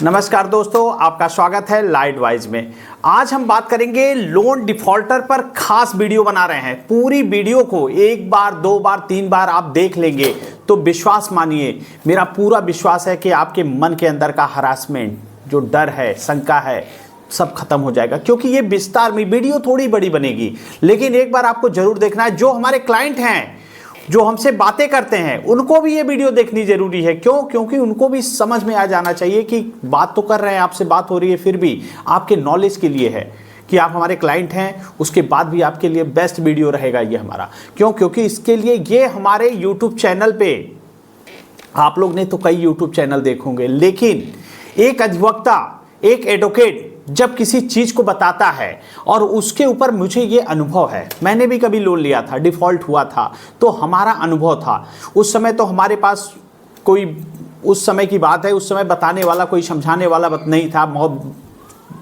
नमस्कार दोस्तों, आपका स्वागत है लाइट वाइज में। आज हम बात करेंगे लोन डिफॉल्टर पर खास वीडियो बना रहे हैं। पूरी वीडियो को एक बार, दो बार, तीन बार आप देख लेंगे तो विश्वास मानिए, मेरा पूरा विश्वास है कि आपके मन के अंदर का हरासमेंट, जो डर है, शंका है, सब खत्म हो जाएगा। क्योंकि ये विस्तार में वीडियो थोड़ी बड़ी बनेगी, लेकिन एक बार आपको जरूर देखना है। जो हमारे क्लाइंट हैं, जो हमसे बातें करते हैं, उनको भी ये वीडियो देखनी जरूरी है। क्यों? क्योंकि उनको भी समझ में आ जाना चाहिए कि बात तो कर रहे हैं, आपसे बात हो रही है, फिर भी आपके नॉलेज के लिए है कि आप हमारे क्लाइंट हैं। उसके बाद भी आपके लिए बेस्ट वीडियो रहेगा ये हमारा। क्यों? क्योंकि इसके लिए ये हमारे यूट्यूब चैनल पे, आप लोग ने तो कई यूट्यूब चैनल देखोगे, लेकिन एक अधिवक्ता, एक एडवोकेट जब किसी चीज को बताता है और उसके ऊपर मुझे ये अनुभव है, मैंने भी कभी लोन लिया था, डिफॉल्ट हुआ था, तो हमारा अनुभव था। उस समय तो हमारे पास कोई, उस समय की बात है, उस समय बताने वाला, कोई समझाने वाला नहीं था।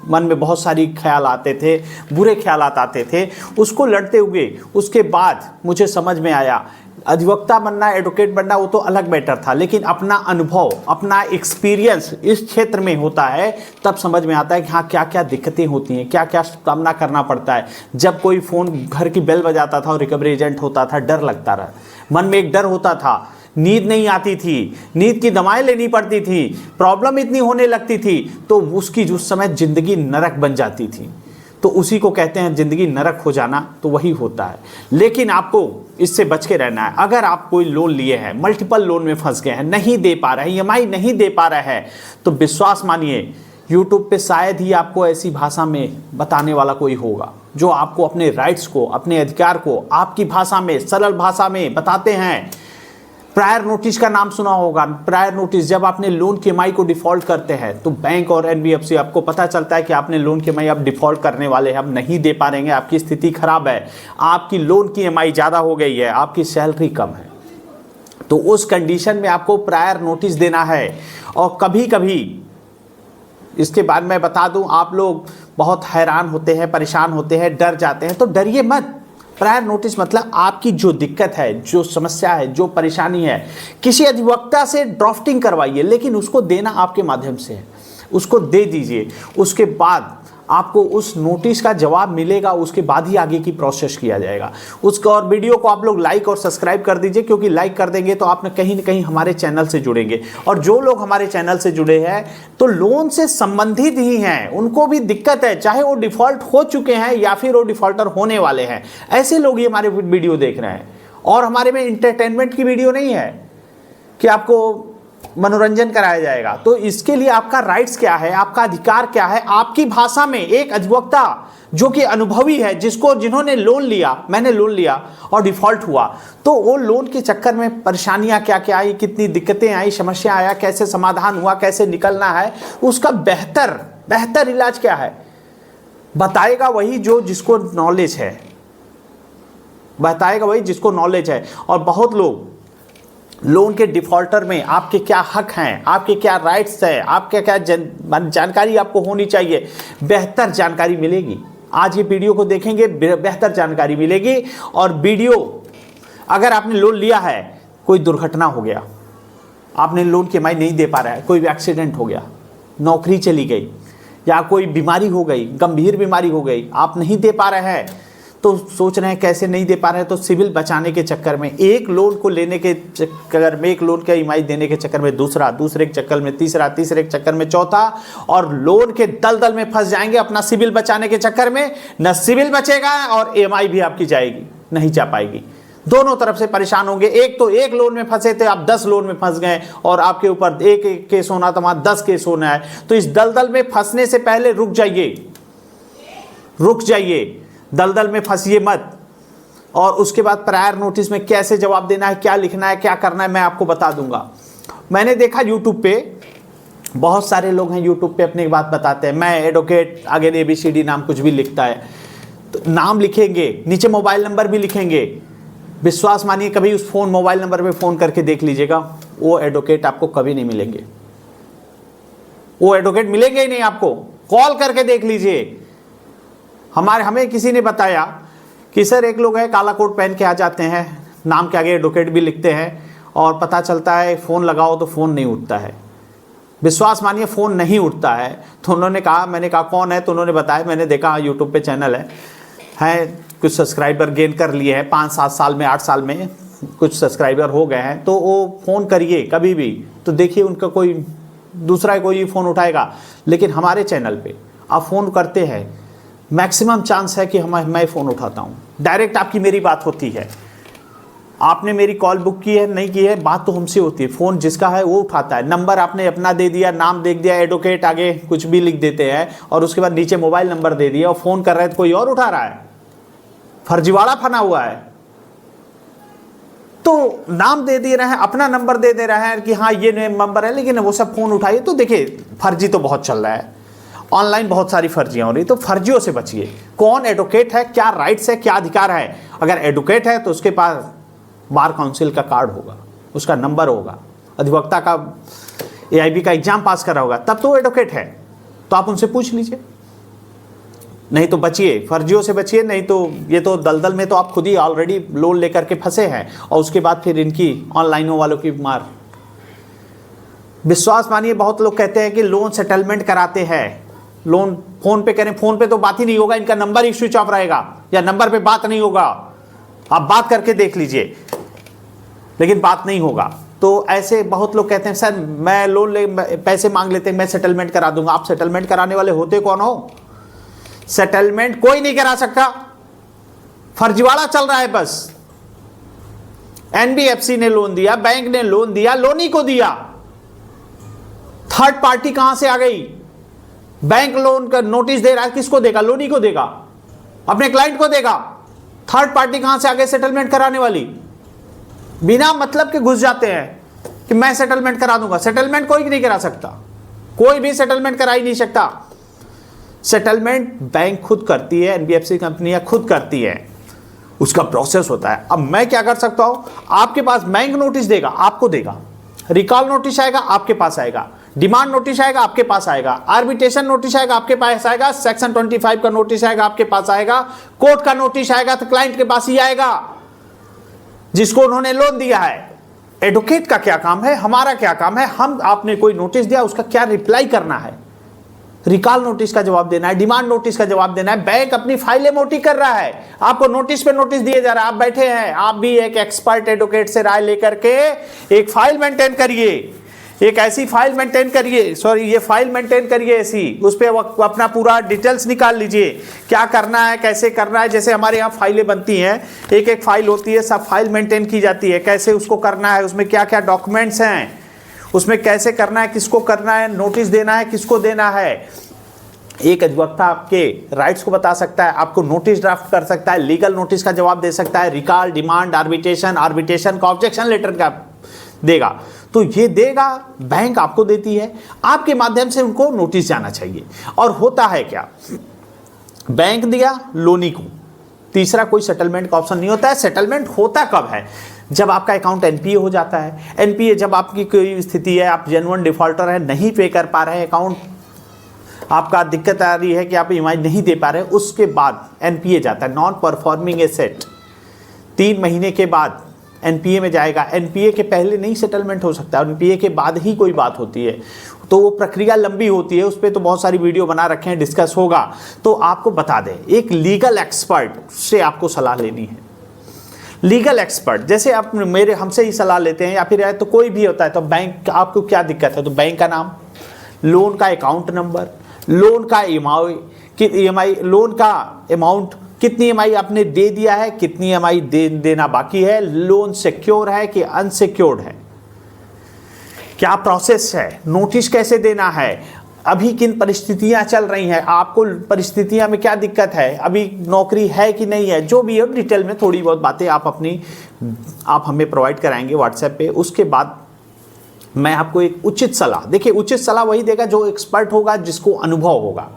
मन में बहुत सारी ख्याल आते थे, बुरे ख्यालात आते थे। उसको लड़ते हुए उसके बाद मुझे समझ में आया, अधिवक्ता बनना, एडवोकेट बनना वो तो अलग मैटर था, लेकिन अपना अनुभव, अपना एक्सपीरियंस इस क्षेत्र में होता है, तब समझ में आता है कि हाँ, क्या क्या दिक्कतें होती हैं, क्या क्या सामना करना पड़ता है। जब कोई फ़ोन, घर की बेल बजाता था और रिकवरी एजेंट होता था, डर लगता रहा, मन में एक डर होता था, नींद नहीं आती थी, नींद की दवाएं लेनी पड़ती थी, प्रॉब्लम इतनी होने लगती थी, तो उसकी उस समय ज़िंदगी नरक बन जाती थी। तो उसी को कहते हैं ज़िंदगी नरक हो जाना, तो वही होता है। लेकिन आपको इससे बच के रहना है। अगर आप कोई लोन लिए हैं, मल्टीपल लोन में फंस गए हैं, नहीं दे पा रहे हैं, ईएमआई नहीं दे पा रहे हैं, तो विश्वास मानिए, यूट्यूब पे शायद ही आपको ऐसी भाषा में बताने वाला कोई होगा जो आपको अपने राइट्स को, अपने अधिकार को आपकी भाषा में, सरल भाषा में बताते हैं। प्रायर नोटिस का नाम सुना होगा। प्रायर नोटिस, जब आपने लोन की ईएमआई को डिफॉल्ट करते हैं तो बैंक और एनबीएफसी आपको पता चलता है कि आपने लोन की ईएमआई अब डिफॉल्ट करने वाले हैं, अब नहीं दे पा रहे हैं, आपकी स्थिति खराब है, आपकी लोन की ईएमआई ज़्यादा हो गई है, आपकी सैलरी कम है, तो उस कंडीशन में आपको प्रायर नोटिस देना है। और कभी कभी इसके बाद मैं बता दूं, आप लोग बहुत हैरान होते हैं, परेशान होते हैं, डर जाते हैं, तो डरिए मत। प्रायर नोटिस मतलब आपकी जो दिक्कत है, जो समस्या है, जो परेशानी है, किसी अधिवक्ता से ड्राफ्टिंग करवाइए, लेकिन उसको देना आपके माध्यम से है, उसको दे दीजिए। उसके बाद आपको उस नोटिस का जवाब मिलेगा, उसके बाद ही आगे की प्रोसेस किया जाएगा उसका। और वीडियो को आप लोग लाइक और सब्सक्राइब कर दीजिए, क्योंकि लाइक कर देंगे तो आप कहीं ना कहीं हमारे चैनल से जुड़ेंगे। और जो लोग हमारे चैनल से जुड़े हैं तो लोन से संबंधित ही हैं, उनको भी दिक्कत है, चाहे वो डिफॉल्ट हो चुके हैं या फिर वो डिफॉल्टर होने वाले हैं। ऐसे लोग ही हमारे वीडियो देख रहे हैं। और हमारे में इंटरटेनमेंट की वीडियो नहीं है कि आपको मनोरंजन कराया जाएगा। तो इसके लिए आपका राइट्स क्या है, आपका अधिकार क्या है, आपकी भाषा में एक अधिवक्ता जो कि अनुभवी है, जिन्होंने लोन लिया, मैंने लोन लिया और डिफॉल्ट हुआ, तो वो लोन के चक्कर में परेशानियां क्या क्या आई, कितनी दिक्कतें आई, समस्या आया, कैसे समाधान हुआ, कैसे निकलना है, उसका बेहतर इलाज क्या है, बताएगा वही जिसको नॉलेज है, बताएगा वही जिसको नॉलेज है। और बहुत लोग लोन के डिफॉल्टर में आपके क्या हक हैं, आपके क्या राइट्स हैं, आपके क्या जानकारी आपको होनी चाहिए, बेहतर जानकारी मिलेगी। आज ये वीडियो को देखेंगे, बेहतर जानकारी मिलेगी। और वीडियो, अगर आपने लोन लिया है, कोई दुर्घटना हो गया, आपने लोन की ईएमआई नहीं दे पा रहा है, कोई एक्सीडेंट हो गया, नौकरी चली गई, या कोई बीमारी हो गई, गंभीर बीमारी हो गई, आप नहीं दे पा रहे हैं, तो सोच रहे हैं कैसे नहीं दे पा रहे हैं, तो सिविल बचाने के चक्कर में, एक लोन को लेने के चक्कर में, एक लोन का ईएमआई देने के चक्कर में दूसरा, दूसरे के चक्कर में तीसरा, तीसरे के चक्कर में चौथा, और लोन के दलदल में फंस जाएंगे अपना सिविल बचाने के चक्कर में। न सिविल बचेगा और ईएमआई भी आपकी जाएगी, नहीं जा पाएगी, दोनों तरफ से परेशान होंगे। एक तो एक लोन में फंसे थे, आप 10 लोन में फंस गए, और आपके ऊपर एक केस होना था, वहां 10 केस होना है। तो इस दलदल में फंसने से पहले रुक जाइए, दलदल में फंसिए मत। और उसके बाद प्रायर नोटिस में कैसे जवाब देना है, क्या लिखना है, क्या करना है, मैं आपको बता दूंगा। मैंने देखा यूट्यूब पे बहुत सारे लोग हैं, यूट्यूब पे अपनी बात बताते हैं, मैं एडवोकेट, आगे ABCD नाम कुछ भी लिखता है, तो नाम लिखेंगे, नीचे मोबाइल नंबर भी लिखेंगे। विश्वास मानिए, कभी उस मोबाइल नंबर पे फ़ोन करके देख लीजिएगा, वो एडवोकेट आपको कभी नहीं मिलेंगे, वो एडवोकेट मिलेंगे ही नहीं आपको। कॉल करके देख लीजिए। हमें किसी ने बताया कि सर, एक लोग है, काला कोट पहन के आ जाते हैं, नाम के आगे एडवोकेट भी लिखते हैं, और पता चलता है फ़ोन लगाओ तो फ़ोन नहीं उठता है। विश्वास मानिए फ़ोन नहीं उठता है। तो उन्होंने कहा, मैंने कहा कौन है, तो उन्होंने बताया, मैंने देखा यूट्यूब पे चैनल है कुछ सब्सक्राइबर गेन कर लिए हैं 5-7 साल में, 8 साल में कुछ सब्सक्राइबर हो गए हैं, तो वो फ़ोन करिए कभी भी तो देखिए उनका कोई दूसरा कोई फ़ोन उठाएगा। लेकिन हमारे चैनल पे आप फ़ोन करते हैं, मैक्सिमम चांस है कि मैं फ़ोन उठाता हूँ। डायरेक्ट आपकी मेरी बात होती है, आपने मेरी कॉल बुक की है नहीं की है, बात तो हमसे होती है। फ़ोन जिसका है वो उठाता है। नंबर आपने अपना दे दिया, नाम देख दिया, एडवोकेट आगे कुछ भी लिख देते हैं और उसके बाद नीचे मोबाइल नंबर दे दिया और फ़ोन कर रहे हैं तो कोई और उठा रहा है, फर्जीवाड़ा फना हुआ है। तो नाम दे रहे हैं, अपना नंबर दे रहे हैं कि हाँ ये नंबर है, लेकिन वो सब फ़ोन उठाइए। तो देखिए फर्जी तो बहुत चल रहा है, ऑनलाइन बहुत सारी फर्जियां हो रही, तो फर्जियों से बचिए। कौन एडवोकेट है, क्या राइट्स है, क्या अधिकार है। अगर एडवोकेट है तो उसके पास बार काउंसिल का कार्ड होगा, उसका नंबर होगा, अधिवक्ता का AIB का एग्जाम पास करा होगा, तब तो वो एडवोकेट है। तो आप उनसे पूछ लीजिए, नहीं तो बचिए, फर्जियों से बचिए। नहीं तो ये तो दलदल में तो आप खुद ही ऑलरेडी लोन लेकर के फंसे हैं और उसके बाद फिर इनकी ऑनलाइनों वालों की मार। विश्वास मानिए बहुत लोग कहते हैं कि लोन सेटलमेंट कराते हैं, लोन फोन पे करें, फोन पे तो बात ही नहीं होगा, इनका नंबर ही स्विच ऑफ रहेगा या नंबर पे बात नहीं होगा। आप बात करके देख लीजिए, लेकिन बात नहीं होगा। तो ऐसे बहुत लोग कहते हैं सर मैं लोन ले पैसे मांग लेते हैं, मैं सेटलमेंट करा दूंगा। आप सेटलमेंट कराने वाले होते कौन हो? सेटलमेंट कोई नहीं करा सकता, फर्जीवाड़ा चल रहा है बस। NBFC ने लोन दिया, बैंक ने लोन दिया, लोनी को दिया। थर्ड पार्टी कहां से आ गई? बैंक लोन का नोटिस दे रहा है, किसको देगा? लोनी को देगा, अपने क्लाइंट को देगा। थर्ड पार्टी कहां से आ गई सेटलमेंट कराने वाली? बिना मतलब के घुस जाते हैं कि मैं सेटलमेंट करा दूंगा। सेटलमेंट कोई नहीं करा सकता, कोई भी सेटलमेंट करा ही नहीं सकता। सेटलमेंट बैंक खुद करती है, NBFC कंपनियां खुद करती है, उसका प्रोसेस होता है। अब मैं क्या कर सकता हूं? आपके पास बैंक नोटिस देगा, आपको देगा, रिकॉल नोटिस आएगा आपके पास आएगा, डिमांड नोटिस आएगा आपके पास आएगा, आर्बिट्रेशन नोटिस आएगा आपके पास आएगा, सेक्शन 25 का नोटिस आएगा आपके पास आएगा, कोर्ट का नोटिस आएगा तो क्लाइंट के पास ही आएगा जिसको उन्होंने लोन दिया है। एडवोकेट का क्या काम है, हमारा क्या काम है? हम आपने कोई नोटिस दिया उसका क्या रिप्लाई करना है, रिकॉल नोटिस का जवाब देना है, डिमांड नोटिस का जवाब देना है। बैंक अपनी फाइलें मोटी कर रहा है, आपको नोटिस पे नोटिस दिए जा रहा है, आप बैठे हैं, आप भी एक एक्सपर्ट एडवोकेट से राय लेकर के एक फाइल मेंटेन करिए, एक ऐसी फाइल मेंटेन करिए, ये फाइल मेंटेन करिए ऐसी, उस पर अपना पूरा डिटेल्स निकाल लीजिए, क्या करना है, कैसे करना है। जैसे हमारे यहाँ फाइलें बनती हैं, एक एक फाइल होती है, सब फाइल मेंटेन की जाती है, कैसे उसको करना है, उसमें क्या क्या डॉक्यूमेंट्स हैं, उसमें कैसे करना है, किसको करना है, नोटिस देना है, किसको देना है। एक अधिवक्ता आपके राइट्स को बता सकता है, आपको नोटिस ड्राफ्ट कर सकता है, लीगल नोटिस का जवाब दे सकता है, रिकॉल, डिमांड, आर्बिट्रेशन का ऑब्जेक्शन लेटर का देगा। तो ये देगा, बैंक आपको देती है, आपके माध्यम से उनको नोटिस जाना चाहिए। और होता है क्या, बैंक दिया लोनी को, तीसरा कोई सेटलमेंट का ऑप्शन नहीं होता है। सेटलमेंट होता कब है? जब आपका अकाउंट NPA हो जाता है। NPA जब आपकी कोई स्थिति है, आप जेन्युइन डिफॉल्टर है, नहीं पे कर पा रहे हैं, अकाउंट आपका दिक्कत आ रही है कि आप EMI नहीं दे पा रहे हैं, उसके बाद NPA जाता है, नॉन परफॉर्मिंग एसेट। 3 महीने के बाद NPA में जाएगा। NPA के पहले नहीं सेटलमेंट हो सकता, NPA के बाद ही कोई बात होती है। तो वो प्रक्रिया लंबी होती है, उस पर तो बहुत सारी वीडियो बना रखे हैं, डिस्कस होगा। तो आपको बता दें, एक लीगल एक्सपर्ट से आपको सलाह लेनी है। लीगल एक्सपर्ट जैसे आप हमसे ही सलाह लेते हैं या फिर तो कोई भी होता है, तो बैंक आपको क्या दिक्कत है, तो बैंक का नाम, लोन का अकाउंट नंबर, लोन का EMI, लोन का अमाउंट, कितनी EMI आपने दे दिया है, कितनी EMI देना बाकी है, लोन सिक्योर है कि अनसिक्योर्ड है, क्या प्रोसेस है, नोटिस कैसे देना है, अभी किन परिस्थितियां चल रही हैं, आपको परिस्थितियां में क्या दिक्कत है, अभी नौकरी है कि नहीं है, जो भी है डिटेल में थोड़ी बहुत बातें आप हमें प्रोवाइड कराएंगे व्हाट्सएप पे। उसके बाद मैं आपको एक उचित सलाह, देखिए उचित सलाह वही देगा जो एक्सपर्ट होगा, जिसको अनुभव होगा।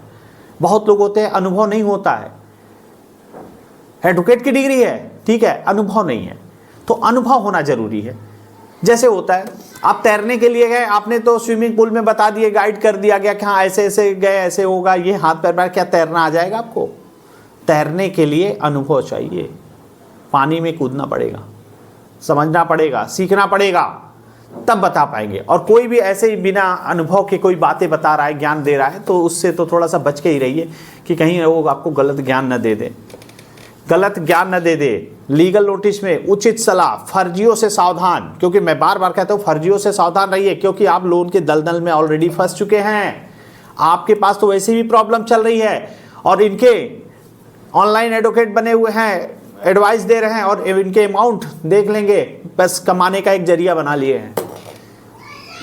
बहुत लोग होते हैं अनुभव नहीं होता है, एडवोकेट की डिग्री है ठीक है, अनुभव नहीं है, तो अनुभव होना जरूरी है। जैसे होता है आप तैरने के लिए गए, आपने तो स्विमिंग पूल में बता दिए, गाइड कर दिया गया कि हाँ ऐसे ऐसे गए, ऐसे होगा, ये हाथ पैर में, क्या तैरना आ जाएगा आपको? तैरने के लिए अनुभव चाहिए, पानी में कूदना पड़ेगा, समझना पड़ेगा, सीखना पड़ेगा, तब बता पाएंगे। और कोई भी ऐसे ही बिना अनुभव के कोई बातें बता रहा है, ज्ञान दे रहा है, तो उससे तो थोड़ा सा बच के ही रहिए कि कहीं वो आपको गलत ज्ञान न दे दे, गलत ज्ञान न दे दे। लीगल नोटिस में उचित सलाह, फर्जियों से सावधान, क्योंकि मैं बार बार कहता हूँ फर्जियों से सावधान रहिए, क्योंकि आप लोन के दलदल में ऑलरेडी फंस चुके हैं। आपके पास तो वैसे भी प्रॉब्लम चल रही है और इनके ऑनलाइन एडवोकेट बने हुए हैं, एडवाइस दे रहे हैं, और इनके अमाउंट देख लेंगे, बस कमाने का एक जरिया बना लिए हैं,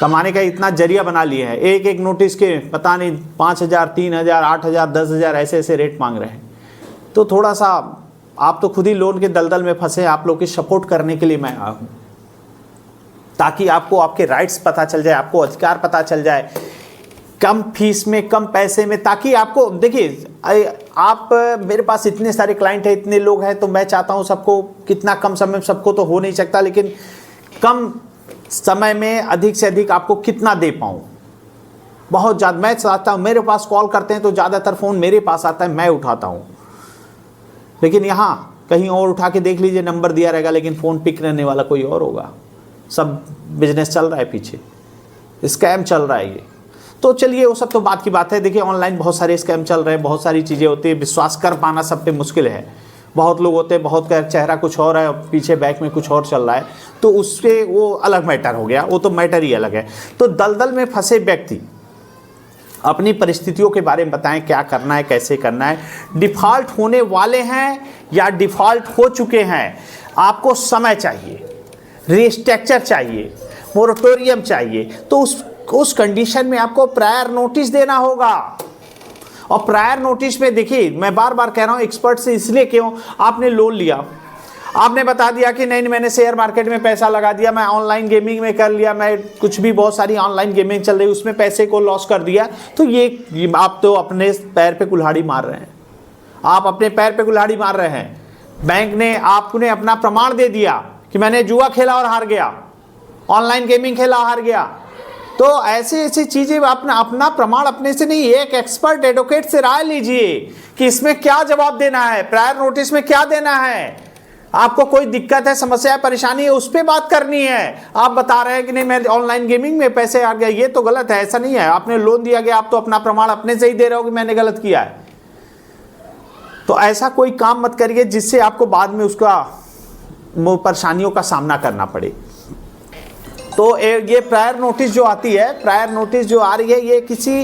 कमाने का इतना जरिया बना लिए हैं। एक एक नोटिस के पता नहीं 5,000, 3,000, 8,000, 10,000 ऐसे ऐसे रेट मांग रहे हैं। तो थोड़ा सा आप तो खुद ही लोन के दलदल में फंसे, आप लोग की सपोर्ट करने के लिए मैं आया हूँ, ताकि आपको आपके राइट्स पता चल जाए, आपको अधिकार पता चल जाए, कम फीस में, कम पैसे में, ताकि आपको देखिए, आप मेरे पास इतने सारे क्लाइंट हैं, इतने लोग हैं, तो मैं चाहता हूं सबको, कितना कम समय में सबको तो हो नहीं सकता, लेकिन कम समय में अधिक से अधिक आपको कितना दे पाऊं, बहुत ज़्यादा मैं चाहता हूं। मेरे पास कॉल करते हैं तो ज़्यादातर फ़ोन मेरे पास आता है, मैं उठाता हूं, लेकिन यहाँ कहीं और उठा के देख लीजिए, नंबर दिया रहेगा लेकिन फ़ोन पिक करने वाला कोई और होगा। सब बिजनेस चल रहा है, पीछे स्कैम चल रहा है ये। तो चलिए वो सब तो बात की बात है। देखिए ऑनलाइन बहुत सारे स्कैम चल रहे हैं, बहुत सारी चीज़ें होती है, विश्वास कर पाना सब पे मुश्किल है। बहुत लोग होते हैं, बहुत का चेहरा कुछ और है, पीछे बैक में कुछ और चल रहा है, तो उससे वो अलग मैटर हो गया, वो तो मैटर ही अलग है। तो दलदल में फंसे व्यक्ति अपनी परिस्थितियों के बारे में बताएं, क्या करना है, कैसे करना है। डिफ़ॉल्ट होने वाले हैं या डिफ़ॉल्ट हो चुके हैं, आपको समय चाहिए, रिस्ट्रक्चर चाहिए, मोरेटोरियम चाहिए, तो उस कंडीशन में आपको प्रायर नोटिस देना होगा। और प्रायर नोटिस में देखिए, मैं बार बार कह रहा हूं एक्सपर्ट से, इसलिए क्यों, आपने लोन लिया, आपने बता दिया कि नहीं मैंने शेयर मार्केट में पैसा लगा दिया, मैं ऑनलाइन गेमिंग में कर लिया, मैं कुछ भी बहुत सारी ऑनलाइन गेमिंग चल रही है उसमें पैसे को लॉस कर दिया, तो ये आप तो अपने पैर पे कुल्हाड़ी मार रहे हैं, आप अपने पैर पे कुल्हाड़ी मार रहे हैं। बैंक ने आपने अपना प्रमाण दे दिया कि मैंने जुआ खेला और हार गया, ऑनलाइन गेमिंग खेला हार गया। तो ऐसी ऐसी चीजें अपना प्रमाण अपने से नहीं, एक एक्सपर्ट एडवोकेट से राय लीजिए कि इसमें क्या जवाब देना है, प्रायर नोटिस में क्या देना है। आपको कोई दिक्कत है, समस्या है, परेशानी है, उस पर बात करनी है। आप बता रहे हैं कि नहीं मैं ऑनलाइन गेमिंग में पैसे हार गया, ये तो गलत है, ऐसा नहीं है। आपने लोन दिया गया, आप तो अपना प्रमाण अपने से ही दे रहे हो कि मैंने गलत किया है। तो ऐसा कोई काम मत करिए जिससे आपको बाद में उसका परेशानियों का सामना करना पड़े। तो ये प्रायर नोटिस जो आती है, प्रायर नोटिस जो आ रही है, ये किसी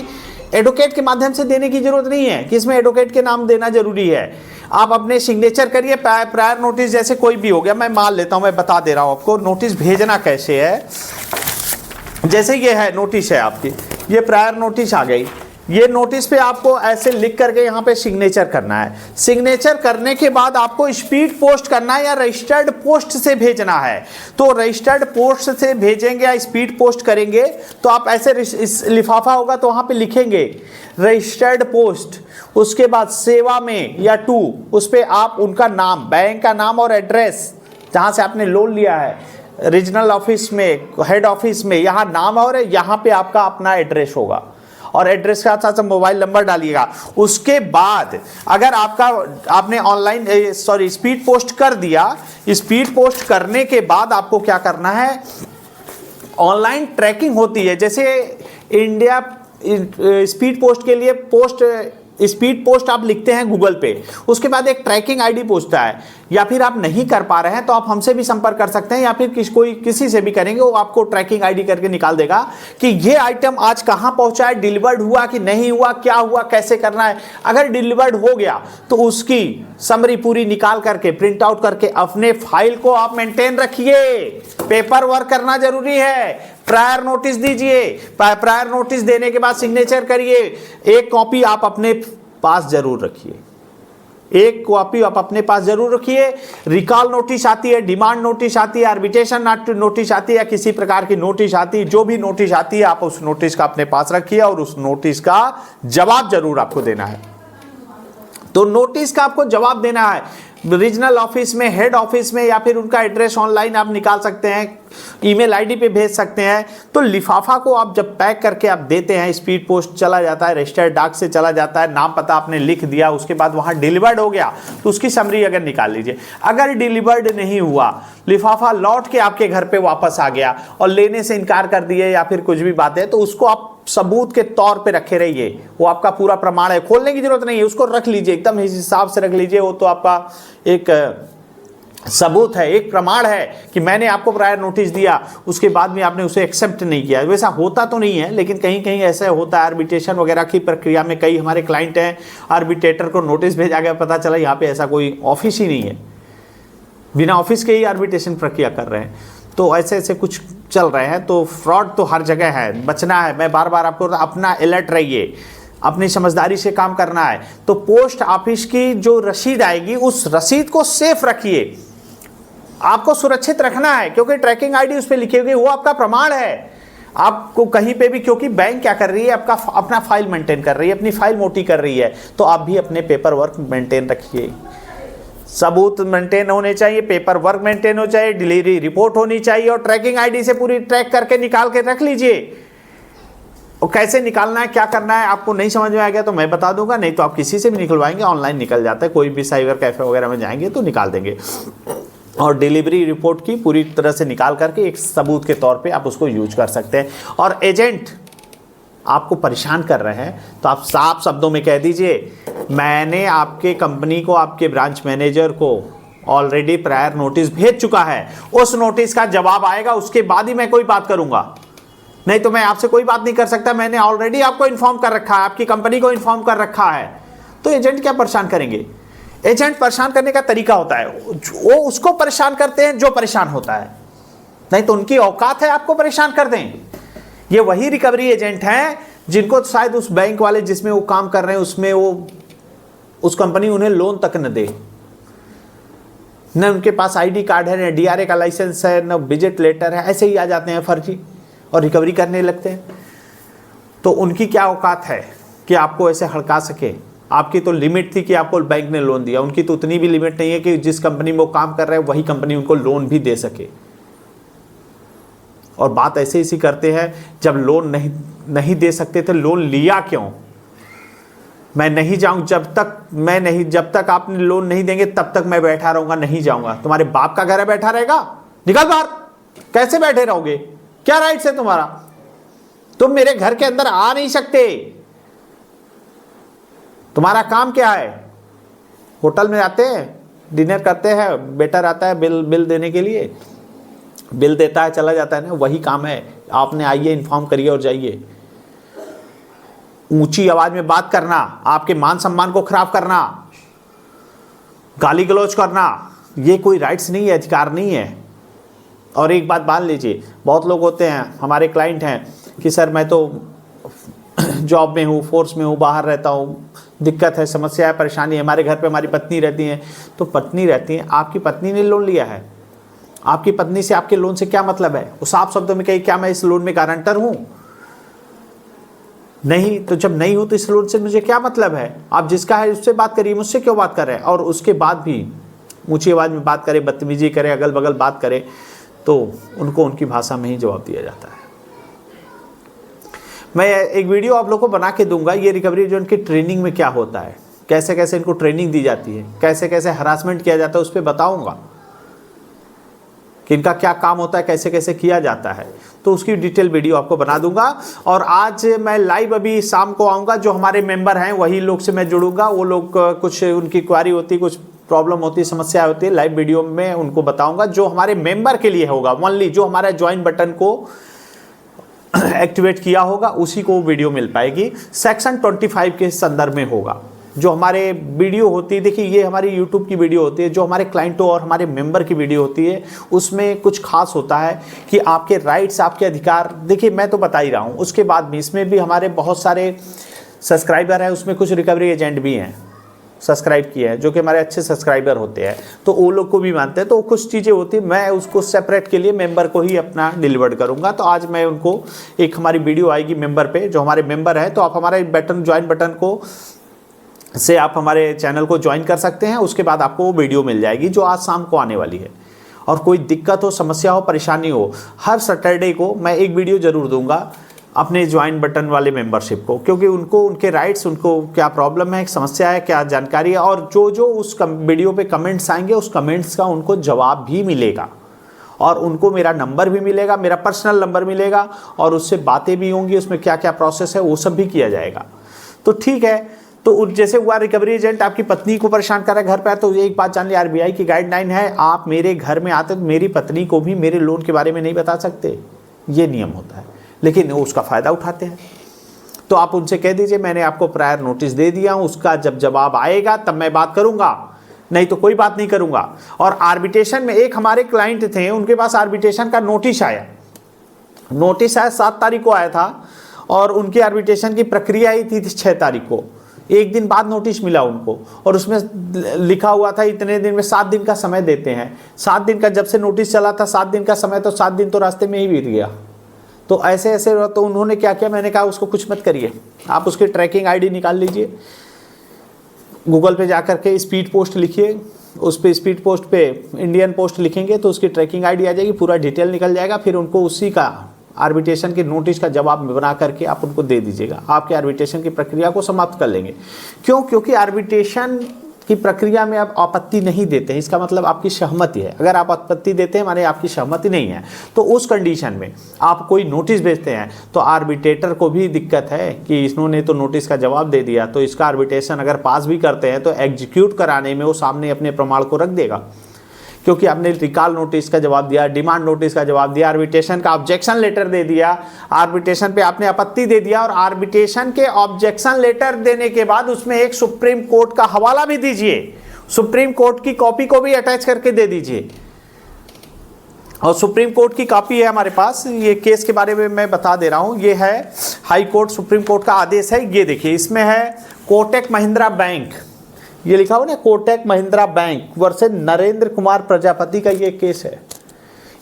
एडवोकेट के माध्यम से देने की जरूरत नहीं है कि इसमें एडवोकेट के नाम देना जरूरी है। आप अपने सिग्नेचर करिए। प्रायर नोटिस जैसे कोई भी हो गया, मैं मान लेता हूं, मैं बता दे रहा हूं आपको नोटिस भेजना कैसे है। जैसे ये है नोटिस है आपकी, ये प्रायर नोटिस आ गई, ये नोटिस पे आपको ऐसे लिख करके यहाँ पे सिग्नेचर करना है। सिग्नेचर करने के बाद आपको स्पीड पोस्ट करना है या रजिस्टर्ड पोस्ट से भेजना है। तो रजिस्टर्ड पोस्ट से भेजेंगे या स्पीड पोस्ट करेंगे तो आप ऐसे लिफाफा होगा तो वहाँ पे लिखेंगे रजिस्टर्ड पोस्ट, उसके बाद सेवा में या टू, उस पर आप उनका नाम, बैंक का नाम और एड्रेस जहाँ से आपने लोन लिया है, रीजनल ऑफिस में, हेड ऑफिस में, यहाँ नाम और यहाँ पे आपका अपना एड्रेस होगा और एड्रेस के साथ मोबाइल नंबर डालिएगा। उसके बाद अगर आपने ऑनलाइन स्पीड पोस्ट कर दिया, स्पीड पोस्ट करने के बाद आपको क्या करना है, ऑनलाइन ट्रैकिंग होती है। जैसे इंडिया स्पीड पोस्ट के लिए स्पीड पोस्ट आप लिखते हैं गूगल पे, उसके बाद एक ट्रैकिंग आईडी पूछता है, या फिर आप नहीं कर पा रहे हैं तो आप हमसे भी संपर्क कर सकते हैं या फिर किसी से भी करेंगे, वो आपको ट्रैकिंग आईडी करके निकाल देगा कि ये आइटम आज कहां पहुंचा है, डिलीवर्ड हुआ कि नहीं हुआ, क्या हुआ, कैसे करना है। अगर डिलीवर्ड हो गया तो उसकी समरी पूरी निकाल करके प्रिंट आउट करके अपने फाइल को आप मेंटेन रखिए। पेपर वर्क करना जरूरी है। प्रायर नोटिस दीजिए, प्रायर नोटिस देने के बाद सिग्नेचर करिए। एक कॉपी आप अपने पास जरूर रखिए, एक कॉपी आप अपने पास जरूर रखिए। रिकॉल नोटिस आती है, डिमांड नोटिस आती है, आर्बिट्रेशन नोटिस आती है, किसी प्रकार की नोटिस आती है, जो भी नोटिस आती है आप उस नोटिस का अपने पास रखिए और उस नोटिस का जवाब जरूर आपको देना है। तो नोटिस का आपको जवाब देना है। रीजनल ऑफिस में, हेड ऑफिस में, या फिर उनका एड्रेस ऑनलाइन आप निकाल सकते हैं, ईमेल आईडी पे भेज सकते हैं। तो लिफाफा को आप जब पैक करके आप देते हैं, स्पीड पोस्ट चला जाता है, रजिस्टर्ड डाक से चला जाता है, नाम पता आपने लिख दिया, उसके बाद वहाँ डिलीवर्ड हो गया, तो उसकी समरी अगर निकाल लीजिए। अगर डिलीवर्ड नहीं हुआ, लिफाफा लौट के आपके घर पे वापस आ गया और लेने से इनकार कर दिए या फिर कुछ भी बात है, तो उसको आप सबूत के तौर पे रखे रहिए। वो आपका पूरा प्रमाण है, खोलने की जरूरत नहीं है, उसको रख लीजिए, एकदम इस हिसाब से रख लीजिए। वो तो आपका एक सबूत है, एक प्रमाण है कि मैंने आपको प्रायर नोटिस दिया, उसके बाद भी आपने उसे एक्सेप्ट नहीं किया। वैसा होता तो नहीं है, लेकिन कहीं कहीं ऐसा होता है। आर्बिट्रेशन वगैरह की प्रक्रिया में कई हमारे क्लाइंट हैं, आर्बिट्रेटर को नोटिस भेजा गया, पता चला यहाँ पे ऐसा कोई ऑफिस ही नहीं है, बिना ऑफिस के ही आर्बिट्रेशन प्रक्रिया कर रहे हैं। तो ऐसे ऐसे कुछ चल रहे हैं। तो फ्रॉड तो हर जगह है, बचना है। मैं बार बार आपको अपना अलर्ट रहिए, अपनी समझदारी से काम करना है। तो पोस्ट ऑफिस की जो रसीद आएगी, उस रसीद को सेफ रखिए, आपको सुरक्षित रखना है, क्योंकि ट्रैकिंग आईडी उस पर लिखी होगी, वो आपका प्रमाण है। आपको कहीं पे भी, क्योंकि बैंक क्या कर रही है, आपका अपना फाइल मेंटेन कर रही है, अपनी फाइल मोटी कर रही है, तो आप भी अपने पेपर वर्क मेंटेन रखिए। सबूत मेंटेन होने चाहिए, पेपर वर्क मेंटेन हो चाहिए, डिलीवरी रिपोर्ट होनी चाहिए, और ट्रैकिंग आईडी से पूरी ट्रैक करके निकाल के रख लीजिए। और कैसे निकालना है, क्या करना है, आपको नहीं समझ में आ गया तो मैं बता दूंगा, नहीं तो आप किसी से भी निकलवाएंगे, ऑनलाइन निकल जाता है। कोई भी साइबर कैफे वगैरह में जाएंगे तो निकाल देंगे। और डिलीवरी रिपोर्ट की पूरी तरह से निकाल करके एक सबूत के तौर पे आप उसको यूज कर सकते हैं। और एजेंट आपको परेशान कर रहे हैं तो आप साफ शब्दों में कह दीजिए, मैंने आपके कंपनी को, आपके ब्रांच मैनेजर को ऑलरेडी प्रायर नोटिस भेज चुका है, उस नोटिस का जवाब आएगा, उसके बाद ही मैं कोई बात करूंगा, नहीं तो मैं आपसे कोई बात नहीं कर सकता। मैंने ऑलरेडी आपको इन्फॉर्म कर रखा है, आपकी कंपनी को इन्फॉर्म कर रखा है। तो एजेंट क्या परेशान करेंगे? एजेंट परेशान करने का तरीका होता है, वो उसको परेशान करते हैं जो परेशान होता है, नहीं तो उनकी औकात है आपको परेशान कर दें। ये वही रिकवरी एजेंट हैं जिनको शायद उस बैंक वाले जिसमें वो काम कर रहे हैं उसमें वो उस कंपनी उन्हें लोन तक न दे, न उनके पास आईडी कार्ड है, न डीआरए का लाइसेंस है, न विजिट लेटर है, ऐसे ही आ जाते हैं फर्जी और रिकवरी करने लगते हैं। तो उनकी क्या औकात है कि आपको ऐसे हड़का सके? आपकी तो लिमिट थी कि आपको बैंक ने लोन दिया, उनकी तो उतनी भी लिमिट नहीं है कि जिस कंपनी में वो काम कर रहे हैं वही कंपनी उनको लोन भी दे सके। और बात ऐसे इसी करते हैं, जब लोन नहीं दे सकते थे, लोन लिया क्यों? मैं नहीं जाऊं जब तक आपने लोन नहीं देंगे तब तक मैं बैठा रहूंगा, नहीं जाऊंगा। तुम्हारे बाप का घर है, बैठा रहेगा? निकल बाहर। कैसे बैठे रहोगे? क्या राइट्स है तुम्हारा? तुम मेरे घर के अंदर आ नहीं सकते। तुम्हारा काम क्या है? होटल में आते हैं, डिनर करते हैं, बेटर आता है बिल देने के लिए, बिल देता है चला जाता है ना, वही काम है। आपने आइए, इन्फॉर्म करिए और जाइए। ऊंची आवाज में बात करना, आपके मान सम्मान को खराब करना, गाली गलौज करना, ये कोई राइट्स नहीं है, अधिकार नहीं है। और एक बात मान लीजिए, बहुत लोग होते हैं, हमारे क्लाइंट हैं कि सर मैं तो जॉब में हूँ, फोर्स में हूँ, बाहर रहता हूँ, दिक्कत है, समस्या है, परेशानी है, हमारे घर पे हमारी पत्नी रहती है। तो पत्नी रहती है, आपकी पत्नी ने लोन लिया है, आपकी पत्नी से आपके लोन से क्या मतलब है? वो साफ शब्दों में कही, क्या मैं इस लोन में गारंटर हूँ? नहीं। तो जब नहीं हो तो इस लोन से मुझे क्या मतलब है? आप जिसका है उससे बात करिए, मुझसे क्यों बात कर रहे हैं? और उसके बाद भी ऊंची आवाज़ में बात करे, बदतमीजी करे, अगल बगल बात करे, तो उनको उनकी भाषा में ही जवाब दिया जाता है। मैं एक वीडियो आप लोगों को बना के दूंगा, ये रिकवरी एजेंट की ट्रेनिंग में क्या होता है, कैसे कैसे इनको ट्रेनिंग दी जाती है, कैसे कैसे हरासमेंट किया जाता है, उस पर बताऊंगा कि इनका क्या काम होता है, कैसे कैसे किया जाता है। तो उसकी डिटेल वीडियो आपको बना दूंगा। और आज मैं लाइव अभी शाम को आऊँगा, जो हमारे मेंबर हैं वही लोग से मैं जुड़ूंगा। वो लोग कुछ उनकी क्वारी होती, कुछ प्रॉब्लम होती है, समस्या होती है, लाइव वीडियो में उनको बताऊंगा। जो हमारे मेंबर के लिए होगा ओनली, जो हमारा ज्वाइन बटन को एक्टिवेट किया होगा उसी को वीडियो मिल पाएगी। सेक्शन 25 के संदर्भ में होगा। जो हमारे वीडियो होती है, देखिए ये हमारी यूट्यूब की वीडियो होती है, जो हमारे क्लाइंटों और हमारे मेंबर की वीडियो होती है, उसमें कुछ खास होता है कि आपके राइट्स, आपके अधिकार, देखिए मैं तो बता ही रहा हूँ। उसके बाद भी इसमें भी हमारे बहुत सारे सब्सक्राइबर हैं, उसमें कुछ रिकवरी एजेंट भी हैं सब्सक्राइब किए हैं, जो कि हमारे अच्छे सब्सक्राइबर होते हैं, तो वो लोग को भी मानते हैं। तो कुछ चीज़ें होती है, मैं उसको सेपरेट के लिए मेंबर को ही अपना डिलीवर करूंगा। तो आज मैं उनको, एक हमारी वीडियो आएगी मेंबर पे, जो हमारे मेंबर हैं, तो आप हमारे बटन, ज्वाइन बटन को से आप हमारे चैनल को ज्वाइन कर सकते हैं। उसके बाद आपको वो वीडियो मिल जाएगी जो आज शाम को आने वाली है। और कोई दिक्कत हो, समस्या हो, परेशानी हो, हर सैटरडे को मैं एक वीडियो ज़रूर दूंगा अपने ज्वाइन बटन वाले मेंबरशिप को, क्योंकि उनको उनके राइट्स, उनको क्या प्रॉब्लम है, समस्या है, क्या जानकारी है, और जो जो उस वीडियो पे कमेंट्स आएंगे उस कमेंट्स का उनको जवाब भी मिलेगा। और उनको मेरा नंबर भी मिलेगा, मेरा पर्सनल नंबर मिलेगा, और उससे बातें भी होंगी, उसमें क्या क्या प्रोसेस है वो सब भी किया जाएगा। तो ठीक है, तो जैसे हुआ रिकवरी एजेंट आपकी पत्नी को परेशान कर रहा है घर पर, तो एक बात जान ली, आरबीआई की गाइडलाइन है, आप मेरे घर में आते तो मेरी पत्नी को भी मेरे लोन के बारे में नहीं बता सकते, ये नियम होता है, लेकिन वो उसका फ़ायदा उठाते हैं। तो आप उनसे कह दीजिए मैंने आपको प्रायर नोटिस दे दिया हूँ, उसका जब जवाब आएगा तब मैं बात करूँगा, नहीं तो कोई बात नहीं करूँगा। और आर्बिट्रेशन में एक हमारे क्लाइंट थे, उनके पास आर्बिट्रेशन का नोटिस आया 7 तारीख को आया था, और उनकी आर्बिट्रेशन की प्रक्रिया ही थी 6 तारीख को। एक दिन बाद नोटिस मिला उनको, और उसमें लिखा हुआ था इतने दिन में 7 दिन का समय देते हैं। 7 दिन का जब से नोटिस चला था 7 दिन का समय, तो 7 दिन तो रास्ते में ही बीत गया। तो ऐसे ऐसे तो उन्होंने क्या किया, मैंने कहा उसको कुछ मत करिए, आप उसकी ट्रैकिंग आईडी निकाल लीजिए, गूगल पे जा कर के स्पीड पोस्ट लिखिए, उस पर स्पीड पोस्ट पे इंडियन पोस्ट लिखेंगे तो उसकी ट्रैकिंग आईडी आ जाएगी, पूरा डिटेल निकल जाएगा। फिर उनको उसी का आर्बिट्रेशन के नोटिस का जवाब बना करके आप उनको दे दीजिएगा, आपके आर्बिट्रेशन की प्रक्रिया को समाप्त कर लेंगे। क्यों? क्योंकि आर्बिट्रेशन की प्रक्रिया में आप आपत्ति नहीं देते हैं, इसका मतलब आपकी सहमति है। अगर आप आपत्ति देते हैं माने आपकी सहमति नहीं है, तो उस कंडीशन में आप कोई नोटिस भेजते हैं तो आर्बिट्रेटर को भी दिक्कत है कि इन्होंने तो नोटिस का जवाब दे दिया, तो इसका आर्बिट्रेशन अगर पास भी करते हैं तो एग्जीक्यूट कराने में वो सामने अपने प्रमाण को रख देगा, क्योंकि आपने रिकॉल नोटिस का जवाब दिया, डिमांड नोटिस का जवाब दिया, आर्बिट्रेशन का ऑब्जेक्शन लेटर दे दिया, आर्बिट्रेशन पे आपने आपत्ति दे दिया, और आर्बिट्रेशन के ऑब्जेक्शन लेटर देने के बाद उसमें एक सुप्रीम कोर्ट का हवाला भी दीजिए, सुप्रीम कोर्ट की कॉपी को भी अटैच करके दे दीजिए। और सुप्रीम कोर्ट की कॉपी है हमारे पास, ये केस के बारे में मैं बता दे रहा हूँ, ये है हाई कोर्ट सुप्रीम कोर्ट का आदेश है, ये देखिए इसमें है कोटक महिंद्रा बैंक, ये लिखा हुआ ना कोटक महिंद्रा बैंक वर्सेस नरेंद्र कुमार प्रजापति का ये केस है।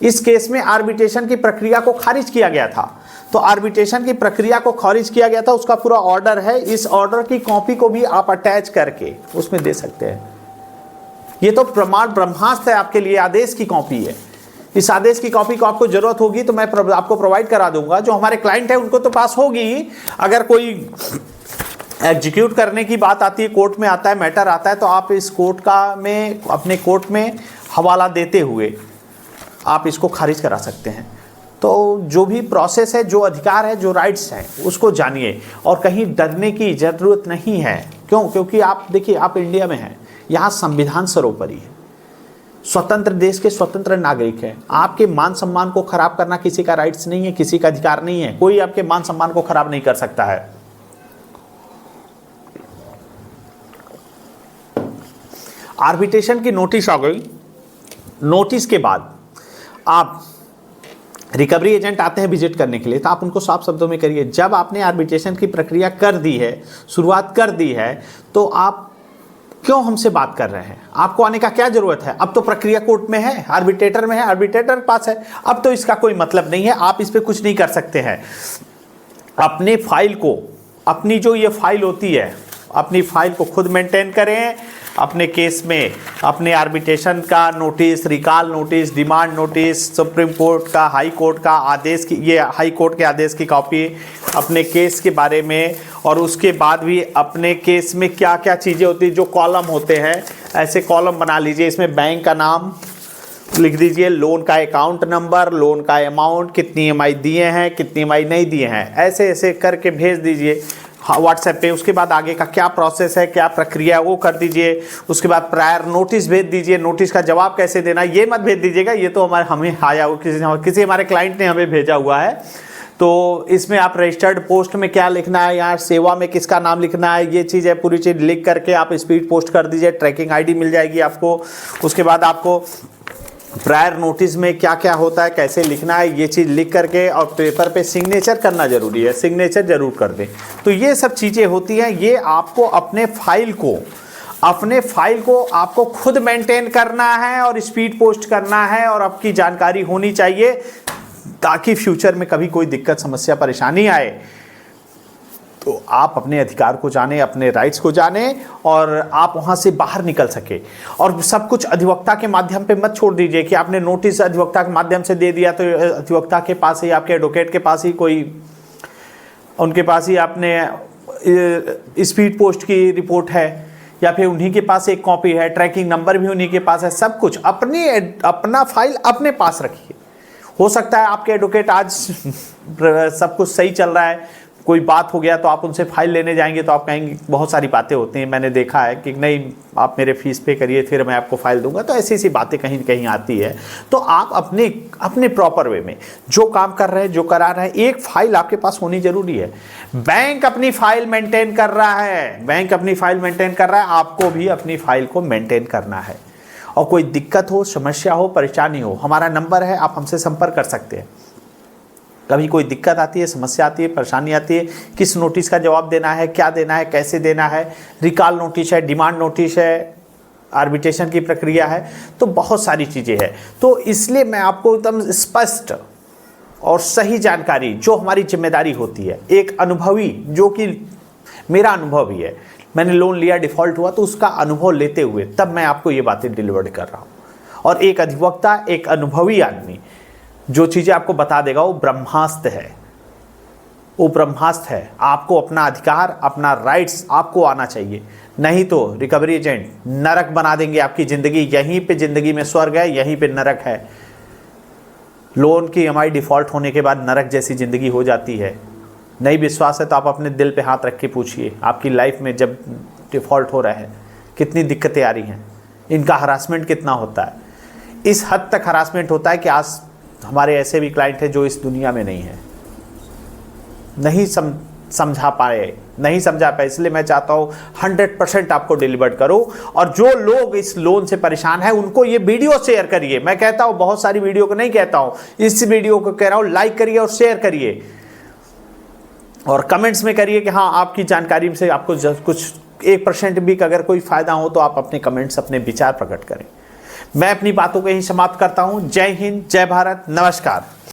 इस केस में आर्बिट्रेशन की प्रक्रिया को खारिज किया गया था, तो आर्बिट्रेशन की प्रक्रिया को खारिज किया गया था, उसका पूरा ऑर्डर है, इस ऑर्डर की कॉपी को भी आप अटैच करके उसमें दे सकते हैं। ये तो प्रमाण ब्रह्मास्त्र है आपके लिए, आदेश की कॉपी है। इस आदेश की कॉपी को आपको जरूरत होगी तो मैं आपको प्रोवाइड करा दूंगा, जो हमारे क्लाइंट है उनको तो पास होगी। अगर कोई एग्जीक्यूट करने की बात आती है, कोर्ट में आता है, मैटर आता है, तो आप इस कोर्ट का में अपने कोर्ट में हवाला देते हुए आप इसको खारिज करा सकते हैं। तो जो भी प्रोसेस है, जो अधिकार है, जो राइट्स हैं, उसको जानिए, और कहीं डरने की ज़रूरत नहीं है। क्यों? क्योंकि आप देखिए, आप इंडिया में हैं, यहाँ संविधान सर्वोपरि है, स्वतंत्र देश के स्वतंत्र नागरिक हैं। आपके मान सम्मान को खराब करना किसी का राइट्स नहीं है, किसी का अधिकार नहीं है, कोई आपके मान सम्मान को खराब नहीं कर सकता है। आर्बिट्रेशन की नोटिस आ गई, नोटिस के बाद आप रिकवरी एजेंट आते हैं विजिट करने के लिए, तो आप उनको साफ शब्दों में करिए, जब आपने आर्बिट्रेशन की प्रक्रिया कर दी है, शुरुआत कर दी है, तो आप क्यों हमसे बात कर रहे हैं? आपको आने का क्या जरूरत है? अब तो प्रक्रिया कोर्ट में है, आर्बिट्रेटर में है, आर्बिट्रेटर पास है, अब तो इसका कोई मतलब नहीं है, आप इस पर कुछ नहीं कर सकते हैं। अपने फाइल को, अपनी जो ये फाइल होती है, अपनी फाइल को खुद मेंटेन करें। अपने केस में अपने आर्बिट्रेशन का notice, recall notice, demand notice, supreme court का, हाई कोर्ट का आदेश की, ये हाई कोर्ट के आदेश की कॉपी अपने केस के बारे में, और उसके बाद भी अपने केस में क्या क्या चीज़ें होती हैं, जो कॉलम होते हैं, ऐसे कॉलम बना लीजिए। इसमें बैंक का नाम लिख दीजिए, लोन का अकाउंट नंबर, लोन का अमाउंट, कितनी EMI दिए हैं, कितनी EMI नहीं दिए हैं, ऐसे ऐसे करके भेज दीजिए व्हाट्सएप पे। उसके बाद आगे का क्या प्रोसेस है, क्या प्रक्रिया है, वो कर दीजिए। उसके बाद प्रायर नोटिस भेज दीजिए, नोटिस का जवाब कैसे देना, ये मत भेज दीजिएगा, ये तो हमें आया हो, किसी हमारे क्लाइंट ने हमें भेजा हुआ है। तो इसमें आप रजिस्टर्ड पोस्ट में क्या लिखना है, यहाँ सेवा में किसका नाम लिखना है, ये चीज़ है, पूरी चीज़ लिख करके आप स्पीड पोस्ट कर दीजिए, ट्रैकिंग ID मिल जाएगी आपको। उसके बाद आपको प्रायर नोटिस में क्या क्या होता है, कैसे लिखना है, ये चीज़ लिख करके और पेपर पे सिग्नेचर करना ज़रूरी है, सिग्नेचर जरूर कर दें। तो ये सब चीज़ें होती हैं, ये आपको अपने फाइल को आपको खुद मेंटेन करना है और स्पीड पोस्ट करना है, और आपकी जानकारी होनी चाहिए, ताकि फ्यूचर में कभी कोई दिक्कत, समस्या, परेशानी आए तो आप अपने अधिकार को जाने, अपने राइट्स को जाने और आप वहाँ से बाहर निकल सके। और सब कुछ अधिवक्ता के माध्यम पे मत छोड़ दीजिए कि आपने नोटिस अधिवक्ता के माध्यम से दे दिया तो अधिवक्ता के पास ही, आपके एडवोकेट के पास ही कोई, उनके पास ही आपने स्पीड पोस्ट की रिपोर्ट है या फिर उन्हीं के पास एक कॉपी है, ट्रैकिंग नंबर भी उन्हीं के पास है, सब कुछ अपना फाइल अपने पास रखिए। हो सकता है आपके एडवोकेट आज सब कुछ सही चल रहा है, कोई बात हो गया तो आप उनसे फाइल लेने जाएंगे तो आप कहेंगे, बहुत सारी बातें होती हैं, मैंने देखा है कि नहीं आप मेरे फीस पे करिए फिर मैं आपको फाइल दूंगा, तो ऐसी ऐसी बातें कहीं कहीं आती है। तो आप अपने प्रॉपर वे में जो काम कर रहे हैं, जो करा रहे हैं, एक फाइल आपके पास होनी जरूरी है। बैंक अपनी फाइल मेंटेन कर रहा है, बैंक अपनी फाइल मेंटेन कर रहा है, आपको भी अपनी फाइल को मेंटेन करना है। और कोई दिक्कत हो, समस्या हो, परेशानी हो, हमारा नंबर है, आप हमसे संपर्क कर सकते हैं। कभी कोई दिक्कत आती है, समस्या आती है, परेशानी आती है, किस नोटिस का जवाब देना है, क्या देना है, कैसे देना है, रिकॉल नोटिस है, डिमांड नोटिस है, आर्बिट्रेशन की प्रक्रिया है, तो बहुत सारी चीज़ें हैं। तो इसलिए मैं आपको एकदम स्पष्ट और सही जानकारी, जो हमारी जिम्मेदारी होती है, एक अनुभवी, जो कि मेरा अनुभव भी है, मैंने लोन लिया, डिफ़ॉल्ट हुआ, तो उसका अनुभव लेते हुए तब मैं आपको ये बातें डिलीवर कर रहा हूँ। और एक अधिवक्ता, एक अनुभवी आदमी जो चीज़ें आपको बता देगा वो ब्रह्मास्त्र है, वो ब्रह्मास्त्र है। आपको अपना अधिकार, अपना राइट्स आपको आना चाहिए, नहीं तो रिकवरी एजेंट नरक बना देंगे आपकी ज़िंदगी। यहीं पे ज़िंदगी में स्वर्ग है, यहीं पे नरक है। लोन की EMI डिफ़ॉल्ट होने के बाद नरक जैसी ज़िंदगी हो जाती है। नहीं विश्वास है तो आप अपने दिल पे हाथ रख के पूछिए, आपकी लाइफ में जब डिफ़ॉल्ट हो रहा है कितनी दिक्कतें आ रही हैं, इनका हरासमेंट कितना होता है। इस हद तक हरासमेंट होता है कि आज हमारे ऐसे भी क्लाइंट हैं जो इस दुनिया में नहीं है, नहीं समझा पाए। इसलिए मैं चाहता हूँ 100% आपको डिलीवर करो। और जो लोग इस लोन से परेशान हैं उनको ये वीडियो शेयर करिए। मैं कहता हूँ, बहुत सारी वीडियो को नहीं कहता हूँ, इस वीडियो को कह रहा हूँ, लाइक करिए और शेयर करिए और कमेंट्स में करिए कि हाँ आपकी जानकारी से आपको कुछ 1% भी अगर कोई फ़ायदा हो तो आप अपने कमेंट्स, अपने विचार प्रकट करें। मैं अपनी बातों को यहीं समाप्त करता हूं। जय हिंद, जय भारत, नमस्कार।